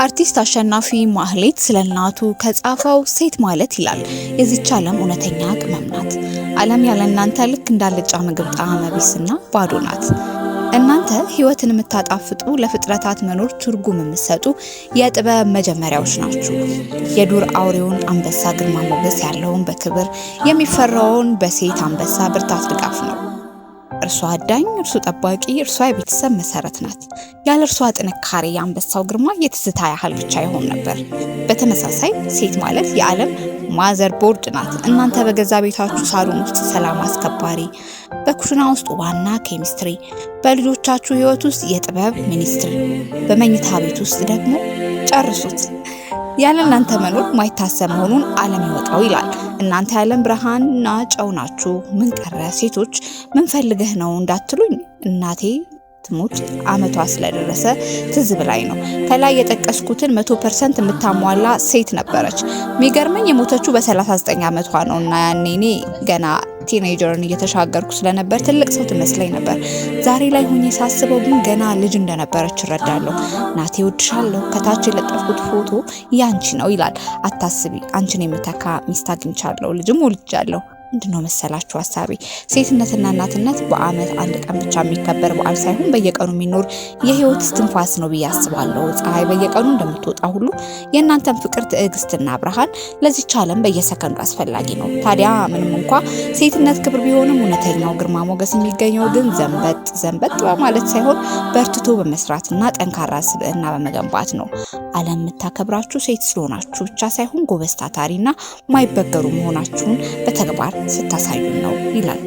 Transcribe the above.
አርቲስት አሸናፊ ማህሌት ስለናቱ ከጻፈው ሴት ማለት ይላል የዚች ዓለም እውነተኛ ቅመም ናት። ዓለም ያለ እናንተ ልክ እንዳልጫ ምግብ ጣዕመ ቢስና ባዶ ናት። እናንተ ህይወትን የምታጣፍጡ ለፍጥረታት መኖር ትርጉም የምትሰጡ የጥበብ መጀመሪያዎች ናችሁ። የዱር አውሬውን አንበሳ ግርማ ሞገስ ያለውን በክብር የሚፈራውን በሴት አንበሳ ብርታት ድጋፍ ነው። እርሷ አዳኝ፣ እርሱ ጠባቂ፣ እርሷ የቤተሰብ መሰረት ናት። ያለ እርሷ ጥንካሬ የአንበሳው ግርማ የትዝታ ያህል ብቻ ይሆን ነበር። በተመሳሳይ ሴት ማለት የዓለም ማዘር ቦርድ ናት። እናንተ በገዛ ቤታችሁ ሳሎን ውስጥ ሰላም አስከባሪ፣ በኩሽና ውስጥ ዋና ኬሚስትሪ፣ በልጆቻችሁ ህይወት ውስጥ የጥበብ ሚኒስትሪ፣ በመኝታ ቤት ውስጥ ደግሞ ጨርሱት። ያለ እናንተ መኖር ማይታሰብ መሆኑን ዓለም ይወቀው ይላል። እናንተ የዓለም ብርሃንና ጨው ናችሁ። ምን ቀረ ሴቶች ምን ፈልገህ ነው እንዳትሉኝ፣ እናቴ ትሙት አመቷ ስለደረሰ ትዝ ብላኝ ነው። ከላይ የጠቀስኩትን 100% የምታሟላ ሴት ነበረች። የሚገርመኝ የሞተችው በ39 አመቷ ነው እና ያኔ እኔ ገና ቲኔጀርን እየተሻገርኩ ስለነበር ትልቅ ሰው ትመስለኝ ነበር። ዛሬ ላይ ሆኜ ሳስበው ግን ገና ልጅ እንደነበረች እረዳለሁ። ናቴ ወድሻለሁ፣ ከታች የለጠፍኩት ፎቶ ያንቺ ነው ይላል። አታስቢ፣ አንቺን የምተካ ሚስት አግኝቻለሁ፣ ልጅም ወልጃለሁ። ምንድነው መሰላችሁ ሐሳቤ? ሴትነትና እናትነት በአመት አንድ ቀን ብቻ የሚከበር በዓል ሳይሆን በየቀኑ የሚኖር የህይወት እስትንፋስ ነው ብዬ አስባለሁ። ፀሐይ በየቀኑ እንደምትወጣ ሁሉ የእናንተም ፍቅር፣ ትዕግስትና ብርሃን ለዚች ዓለም በየሰከንዱ አስፈላጊ ነው። ታዲያ ምንም እንኳ ሴትነት ክብር ቢሆንም እውነተኛው ግርማ ሞገስ የሚገኘው ግን ዘንበጥ በማለት ሳይሆን በርትቶ በመስራትና ጠንካራ ስብዕና በመገንባት ነው። ዓለም የምታከብራችሁ ሴት ስለሆናችሁ ብቻ ሳይሆን ጎበዝ፣ ታታሪና ማይበገሩ መሆናችሁን በተግባር ስታሳዩን ነው ይላል።